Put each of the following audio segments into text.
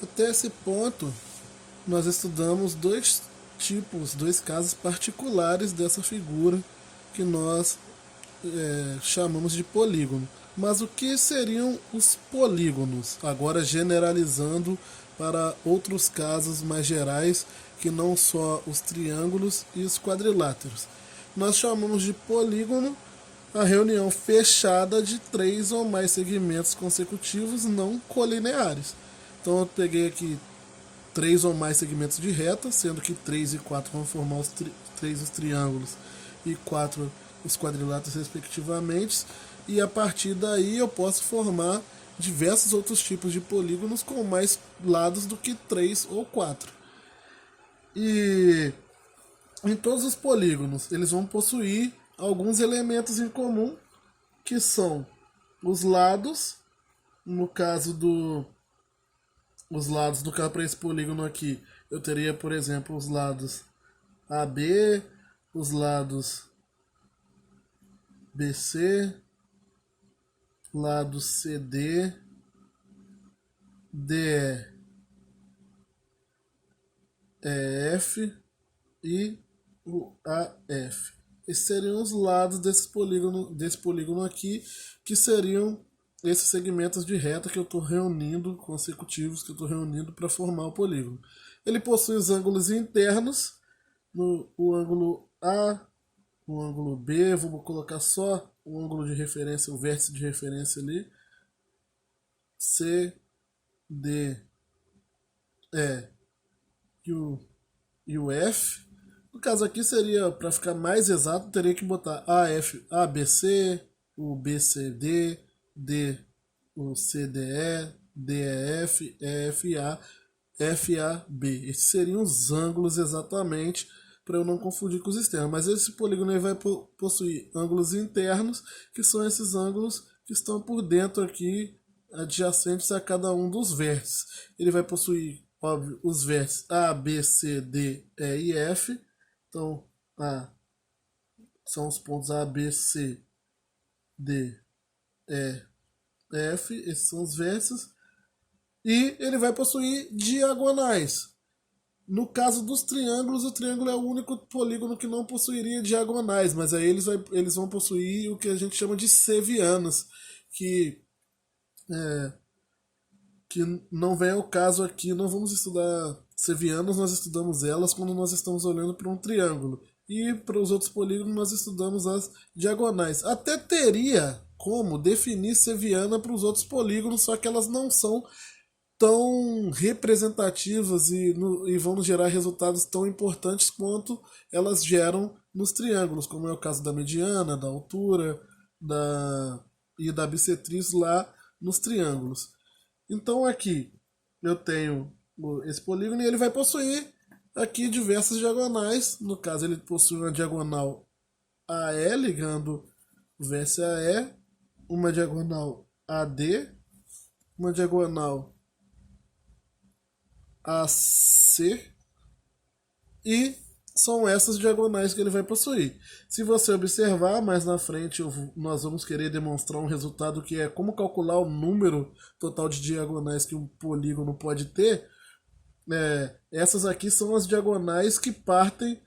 Até esse ponto, nós estudamos dois casos particulares dessa figura que nós chamamos de polígono. Mas o que seriam os polígonos? Agora generalizando para outros casos mais gerais, que não só os triângulos e os quadriláteros. Nós chamamos de polígono a reunião fechada de três ou mais segmentos consecutivos não colineares. Então eu peguei aqui três ou mais segmentos de reta, sendo que 3 e 4 vão formar três os triângulos e 4 os quadriláteros respectivamente, e a partir daí eu posso formar diversos outros tipos de polígonos com mais lados do que 3 ou 4. E em todos os polígonos eles vão possuir alguns elementos em comum, que são os lados, no caso do os lados do caso para esse polígono aqui, eu teria, por exemplo, os lados AB, os lados BC, lado CD, DE, EF e o AF. Esses seriam os lados desse polígono aqui, que seriam esses segmentos de reta que eu estou reunindo, consecutivos, que eu estou reunindo para formar o polígono. Ele possui os ângulos internos, o ângulo A, o ângulo B, vou colocar só o ângulo de referência, o vértice de referência ali, C, D, E e o F. No caso aqui seria, para ficar mais exato, teria que botar AF, ABC, o BCD, D, o CDE, DEF, EFA, FAB. Esses seriam os ângulos exatamente, para eu não confundir com os externos. Mas esse polígono aí vai possuir ângulos internos, que são esses ângulos que estão por dentro aqui, adjacentes a cada um dos vértices. Ele vai possuir, óbvio, os vértices A, B, C, D, E e F. Então, A são os pontos A, B, C, D, E, F. Esses são os vértices. E ele vai possuir diagonais. No caso dos triângulos, o triângulo é o único polígono que não possuiria diagonais, mas aí eles vão possuir o que a gente chama de sevianas, que, que não vem ao caso aqui. Não vamos estudar sevianas, nós estudamos elas quando nós estamos olhando para um triângulo. E para os outros polígonos nós estudamos as diagonais. Até teria como definir seviana para os outros polígonos, só que elas não são tão representativas e vão nos gerar resultados tão importantes quanto elas geram nos triângulos, como é o caso da mediana, da altura e da bissetriz lá nos triângulos. Então aqui eu tenho esse polígono e ele vai possuir aqui diversas diagonais. No caso ele possui uma diagonal AE ligando o vértice AE, uma diagonal AD, uma diagonal AC, e são essas diagonais que ele vai possuir. Se você observar mais na frente, nós vamos querer demonstrar um resultado que é como calcular o número total de diagonais que um polígono pode ter. Essas aqui são as diagonais que partem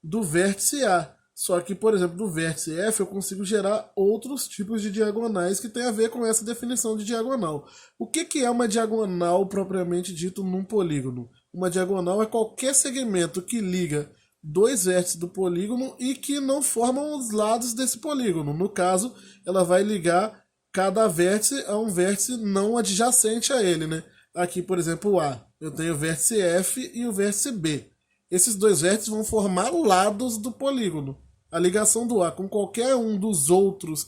do vértice A. Só que, por exemplo, do vértice F eu consigo gerar outros tipos de diagonais que tem a ver com essa definição de diagonal. O que é uma diagonal propriamente dito num polígono? Uma diagonal é qualquer segmento que liga dois vértices do polígono e que não formam os lados desse polígono. No caso, ela vai ligar cada vértice a um vértice não adjacente a ele, né? Aqui, por exemplo, o A. Eu tenho o vértice F e o vértice B. Esses dois vértices vão formar lados do polígono. A ligação do A com qualquer um dos outros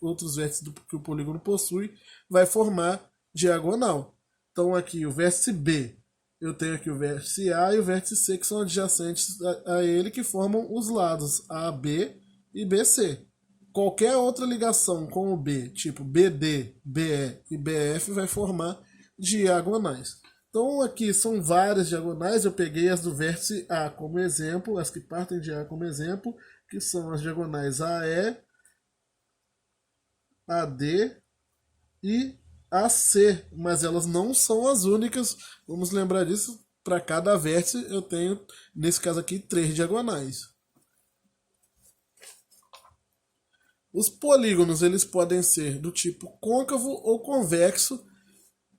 outros vértices que o polígono possui vai formar diagonal. Então aqui o vértice B, eu tenho aqui o vértice A e o vértice C, que são adjacentes a ele, que formam os lados AB e BC. Qualquer outra ligação com o B, tipo BD, BE e BF, vai formar diagonais. Então aqui são várias diagonais, eu peguei as do vértice A como exemplo, as que partem de A como exemplo, que são as diagonais AE, AD e a C, mas elas não são as únicas. Vamos lembrar disso. Para cada vértice eu tenho, nesse caso aqui, 3 diagonais. Os polígonos eles podem ser do tipo côncavo ou convexo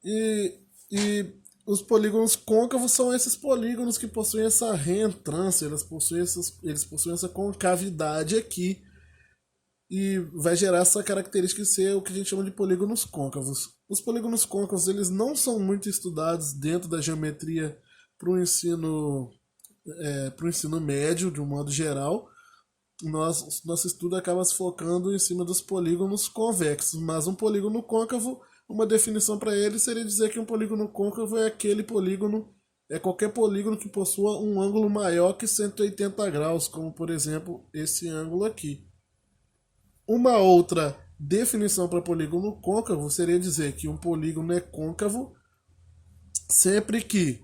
e os polígonos côncavos são esses polígonos que possuem essa reentrância, eles possuem essa concavidade aqui e vai gerar essa característica de ser o que a gente chama de polígonos côncavos. Os polígonos côncavos eles não são muito estudados dentro da geometria para o ensino médio, de um modo geral. Nosso estudo acaba se focando em cima dos polígonos convexos, mas um polígono côncavo, uma definição para ele seria dizer que um polígono côncavo é aquele polígono, é qualquer polígono que possua um ângulo maior que 180 graus, como por exemplo esse ângulo aqui. Uma outra definição para polígono côncavo seria dizer que um polígono é côncavo sempre que,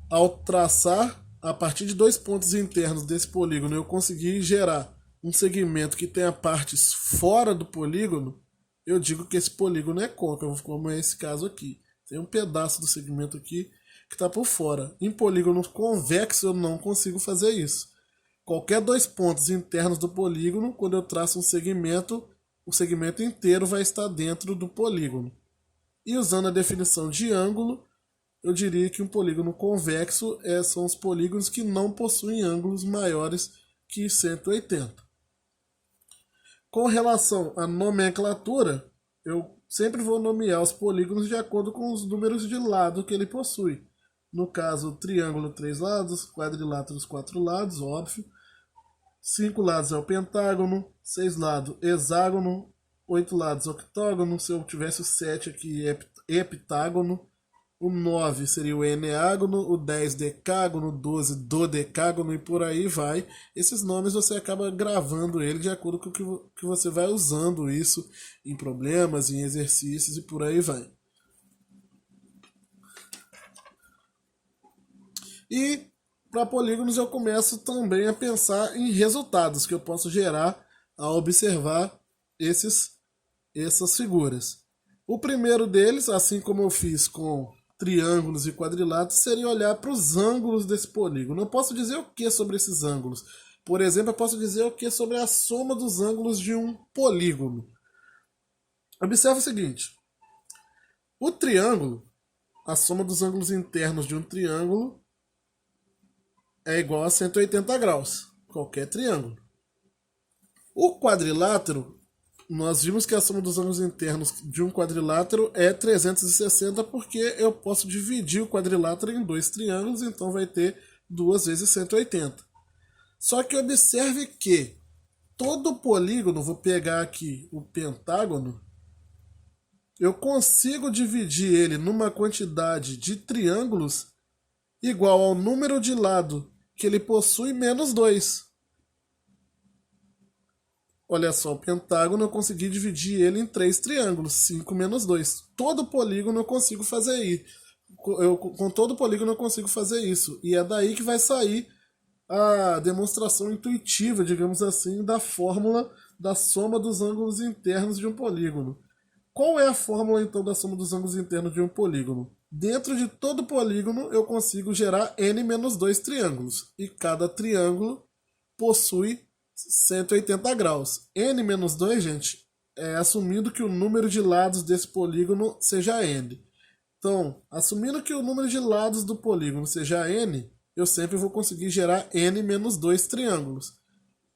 ao traçar a partir de 2 pontos internos desse polígono, eu conseguir gerar um segmento que tenha partes fora do polígono, eu digo que esse polígono é côncavo, como é esse caso aqui. Tem um pedaço do segmento aqui que está por fora. Em polígono convexo eu não consigo fazer isso. Qualquer 2 pontos internos do polígono, quando eu traço um segmento, o segmento inteiro vai estar dentro do polígono. E usando a definição de ângulo, eu diria que um polígono convexo são os polígonos que não possuem ângulos maiores que 180. Com relação à nomenclatura, eu sempre vou nomear os polígonos de acordo com os números de lado que ele possui. No caso, triângulo 3 lados, quadrilátero 4 lados, óbvio. 5 lados é o pentágono, 6 lados hexágono, 8 lados octógono, se eu tivesse o 7 aqui heptágono. O 9 seria o eneágono, o 10 decágono, o 12 dodecágono e por aí vai. Esses nomes você acaba gravando ele de acordo com o que você vai usando isso em problemas, em exercícios e por aí vai. E para polígonos eu começo também a pensar em resultados que eu posso gerar ao observar essas figuras. O primeiro deles, assim como eu fiz com triângulos e quadriláteros, seria olhar para os ângulos desse polígono. Eu posso dizer o que sobre esses ângulos? Por exemplo, eu posso dizer o que sobre a soma dos ângulos de um polígono. Observe o seguinte: o triângulo, a soma dos ângulos internos de um triângulo é igual a 180 graus, qualquer triângulo. O quadrilátero, nós vimos que a soma dos ângulos internos de um quadrilátero é 360 porque eu posso dividir o quadrilátero em 2 triângulos, então vai ter 2 vezes 180. Só que observe que todo polígono, vou pegar aqui o pentágono, eu consigo dividir ele numa quantidade de triângulos igual ao número de lado que ele possui menos 2. Olha só, o pentágono eu consegui dividir ele em 3 triângulos, 5 menos 2. Todo polígono eu consigo fazer isso. Com todo polígono eu consigo fazer isso. E é daí que vai sair a demonstração intuitiva, digamos assim, da fórmula da soma dos ângulos internos de um polígono. Qual é a fórmula então da soma dos ângulos internos de um polígono? Dentro de todo polígono eu consigo gerar n menos 2 triângulos. E cada triângulo possui 180 graus. N menos 2, gente, é assumindo que o número de lados desse polígono seja n. Então, assumindo que o número de lados do polígono seja n, eu sempre vou conseguir gerar n menos 2 triângulos.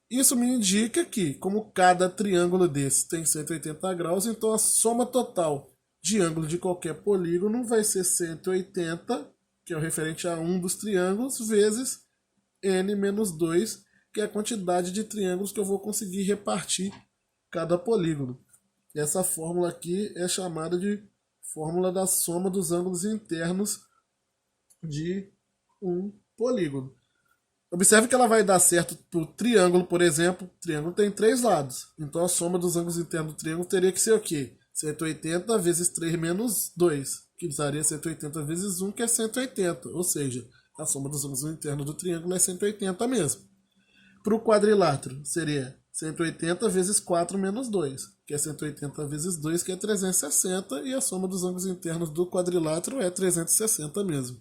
Isso me indica que, como cada triângulo desse tem 180 graus, então a soma total de ângulo de qualquer polígono vai ser 180, que é o referente a um dos triângulos, vezes n menos 2, que é a quantidade de triângulos que eu vou conseguir repartir cada polígono. Essa fórmula aqui é chamada de fórmula da soma dos ângulos internos de um polígono. Observe que ela vai dar certo para o triângulo, por exemplo. O triângulo tem 3 lados. Então a soma dos ângulos internos do triângulo teria que ser o quê? 180 vezes 3 menos 2, que daria 180 vezes 1, que é 180. Ou seja, a soma dos ângulos internos do triângulo é 180 mesmo. Para o quadrilátero, seria 180 vezes 4 menos 2. que é 180 vezes 2, que é 360, e a soma dos ângulos internos do quadrilátero é 360 mesmo.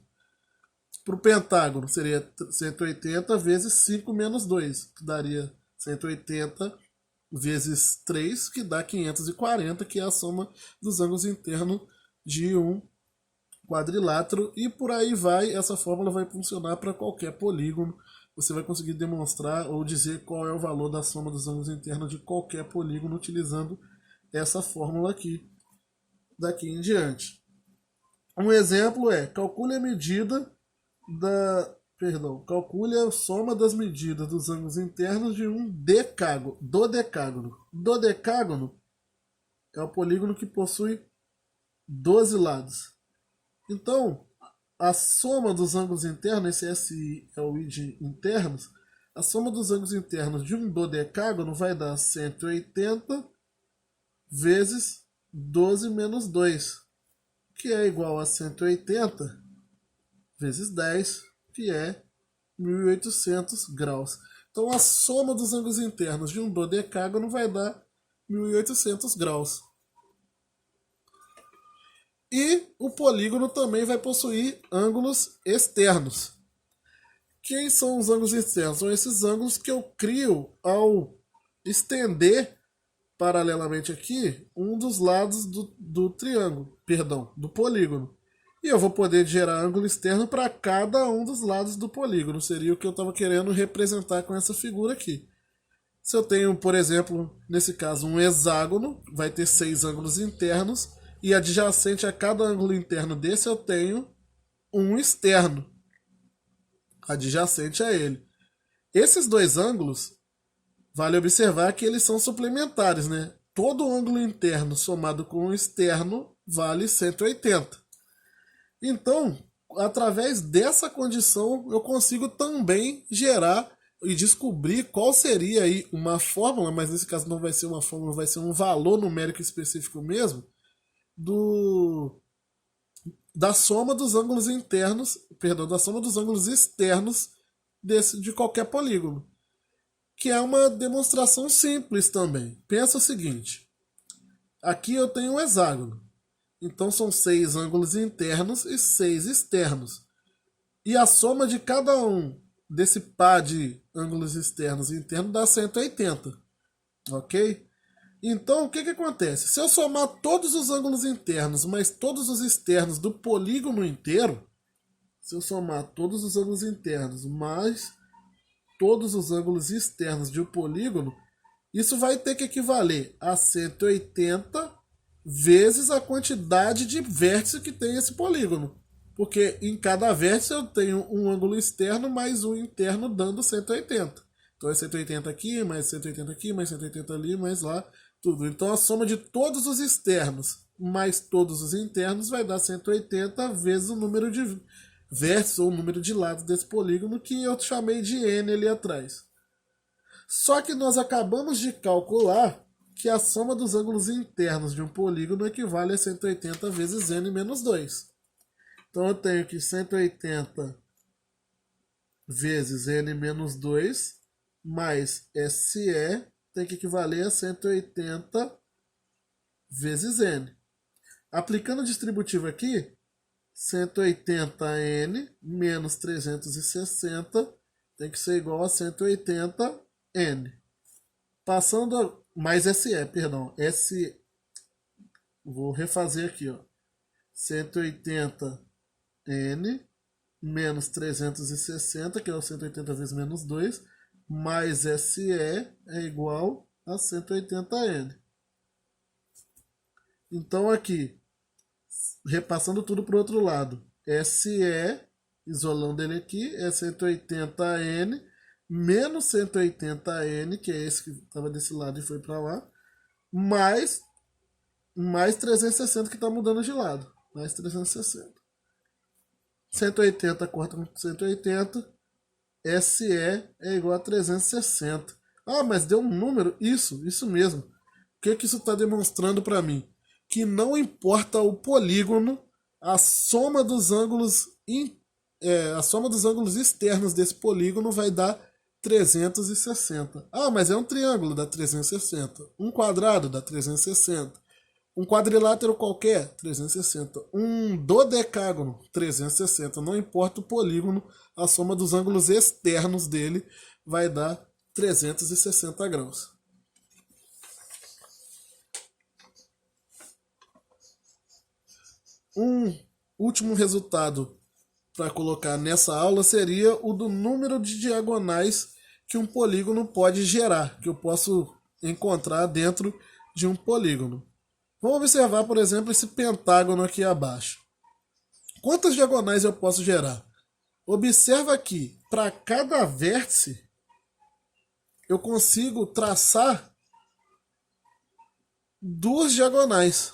Para o pentágono seria 180 vezes 5 menos 2, que daria 180 vezes 3, que dá 540, que é a soma dos ângulos internos de um quadrilátero, e por aí vai. Essa fórmula vai funcionar para qualquer polígono. Você vai conseguir demonstrar ou dizer qual é o valor da soma dos ângulos internos de qualquer polígono utilizando essa fórmula aqui, daqui em diante. Um exemplo é, calcule a medida calcule a soma das medidas dos ângulos internos de um dodecágono. Dodecágono é o polígono que possui 12 lados. Então, a soma dos ângulos internos, esse SI é o I de internos, a soma dos ângulos internos de um dodecágono vai dar 180 vezes 12 menos 2, que é igual a 180 vezes 10, que é 1800 graus. Então, a soma dos ângulos internos de um dodecágono vai dar 1800 graus. E o polígono também vai possuir ângulos externos. Quem são os ângulos externos? São esses ângulos que eu crio ao estender paralelamente aqui um dos lados do triângulo, do polígono. E eu vou poder gerar ângulo externo para cada um dos lados do polígono. Seria o que eu estava querendo representar com essa figura aqui. Se eu tenho, por exemplo, nesse caso, um hexágono, vai ter 6 ângulos internos, e adjacente a cada ângulo interno desse eu tenho um externo adjacente a ele. Esses dois ângulos, vale observar que eles são suplementares, né? Todo ângulo interno somado com o externo vale 180. Então, através dessa condição, eu consigo também gerar e descobrir qual seria aí uma fórmula, mas nesse caso não vai ser uma fórmula, vai ser um valor numérico específico mesmo, da soma dos ângulos internos, da soma dos ângulos externos de qualquer polígono, que é uma demonstração simples também. Pensa o seguinte, aqui eu tenho um hexágono, então são 6 ângulos internos e 6 externos, e a soma de cada um desse par de ângulos externos e internos dá 180, ok? Então, o que acontece? Se eu somar todos os ângulos internos mais todos os externos do polígono inteiro, se eu somar todos os ângulos internos mais todos os ângulos externos de um polígono, isso vai ter que equivaler a 180 vezes a quantidade de vértices que tem esse polígono. Porque em cada vértice eu tenho um ângulo externo mais um interno dando 180. Então é 180 aqui, mais 180 aqui, mais 180 ali, mais lá, tudo. Então a soma de todos os externos mais todos os internos vai dar 180 vezes o número de vértices ou o número de lados desse polígono que eu chamei de N ali atrás. Só que nós acabamos de calcular que a soma dos ângulos internos de um polígono equivale a 180 vezes N menos 2. Então eu tenho que 180 vezes N menos 2 mais SE tem que equivaler a 180 vezes N. Aplicando o distributivo aqui, 180N menos 360 tem que ser igual a 180N. Passando a, mais SE, perdão. Vou refazer aqui, ó. 180N menos 360, que é o 180 vezes menos 2, mais SE é igual a 180N. Então aqui, repassando tudo para o outro lado, SE, isolando ele aqui, é 180N menos 180N, que é esse que estava desse lado e foi para lá, mais 360 que está mudando de lado, mais 360. 180 corta com 180, SE é igual a 360. Ah, mas deu um número? Isso mesmo. O que isso está demonstrando para mim? Que não importa o polígono, a soma dos ângulos externos desse polígono vai dar 360. Ah, mas é um triângulo, dá 360. Um quadrado dá 360. Um quadrilátero qualquer, 360. Um dodecágono, 360. Não importa o polígono, a soma dos ângulos externos dele vai dar 360 graus. Um último resultado para colocar nessa aula seria o do número de diagonais que um polígono pode gerar, que eu posso encontrar dentro de um polígono. Vamos observar, por exemplo, esse pentágono aqui abaixo. Quantas diagonais eu posso gerar? Observa que para cada vértice eu consigo traçar duas diagonais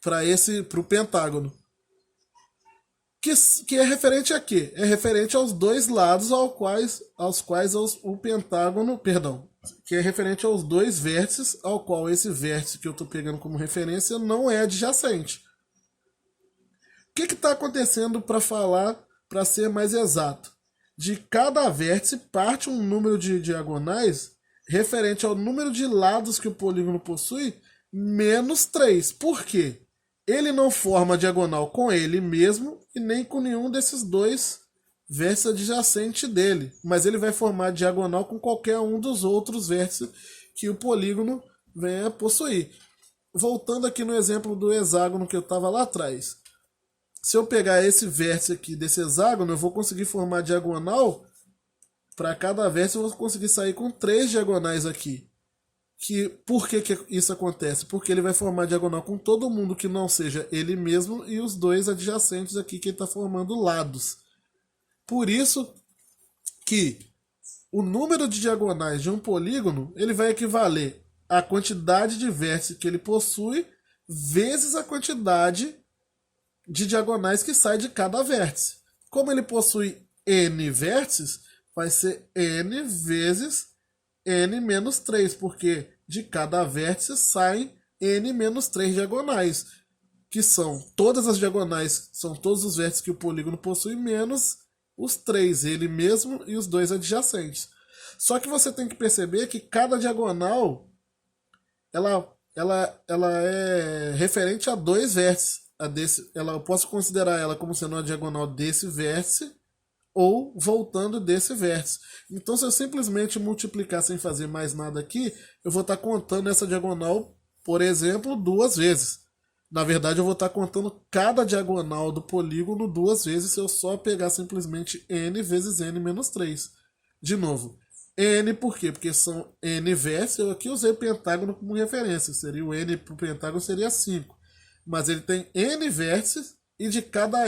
para o pentágono. Que é referente a quê? É referente aos dois lados aos quais o pentágono, perdão, que é referente aos dois vértices, ao qual esse vértice que eu estou pegando como referência não é adjacente. O que está acontecendo para ser mais exato? De cada vértice parte um número de diagonais referente ao número de lados que o polígono possui, menos 3. Por quê? Ele não forma diagonal com ele mesmo e nem com nenhum desses dois vértices adjacentes dele, mas ele vai formar diagonal com qualquer um dos outros vértices que o polígono venha a possuir. Voltando aqui no exemplo do hexágono que eu estava lá atrás. Se eu pegar esse vértice aqui desse hexágono, eu vou conseguir formar diagonal para cada vértice, eu vou conseguir sair com 3 diagonais aqui. Por que isso acontece? Porque ele vai formar diagonal com todo mundo que não seja ele mesmo e os dois adjacentes aqui que ele está formando lados. Por isso que o número de diagonais de um polígono ele vai equivaler à quantidade de vértices que ele possui vezes a quantidade de diagonais que sai de cada vértice. Como ele possui n vértices, vai ser n vezes n menos 3, porque de cada vértice saem n menos 3 diagonais, que são todas as diagonais, são todos os vértices que o polígono possui, menos os 3, ele mesmo e os dois adjacentes. Só que você tem que perceber que cada diagonal ela é referente a dois vértices. Eu posso considerar ela como sendo uma diagonal desse vértice ou voltando desse vértice. Então, se eu simplesmente multiplicar sem fazer mais nada aqui, eu vou estar contando essa diagonal, por exemplo, 2 vezes. Na verdade, eu vou estar contando cada diagonal do polígono 2 vezes se eu só pegar simplesmente n vezes n menos 3. De novo, n por quê? Porque são n vértices. Eu aqui usei o pentágono como referência. Seria o n para o pentágono seria 5. Mas ele tem n vértices e de cada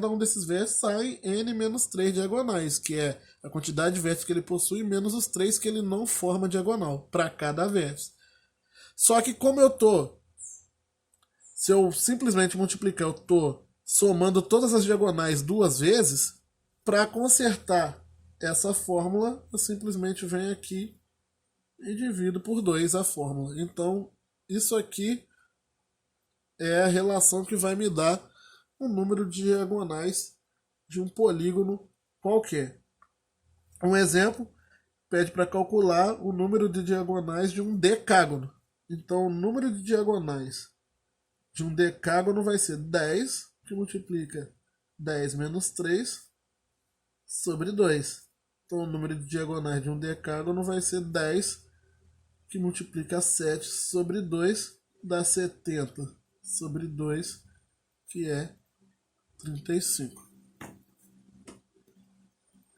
um desses vértices saem n menos 3 diagonais, que é a quantidade de vértices que ele possui menos os 3 que ele não forma diagonal para cada vértice. Só que se eu simplesmente multiplicar, eu estou somando todas as diagonais 2 vezes. Para consertar essa fórmula, eu simplesmente venho aqui e divido por 2 a fórmula. Então, isso aqui é a relação que vai me dar o número de diagonais de um polígono qualquer. Um exemplo pede para calcular o número de diagonais de um decágono. Então, o número de diagonais de um decágono vai ser 10, que multiplica 10 menos 3 sobre 2. Então, o número de diagonais de um decágono vai ser 10, que multiplica 7 sobre 2, dá 70 sobre 2, que é 35.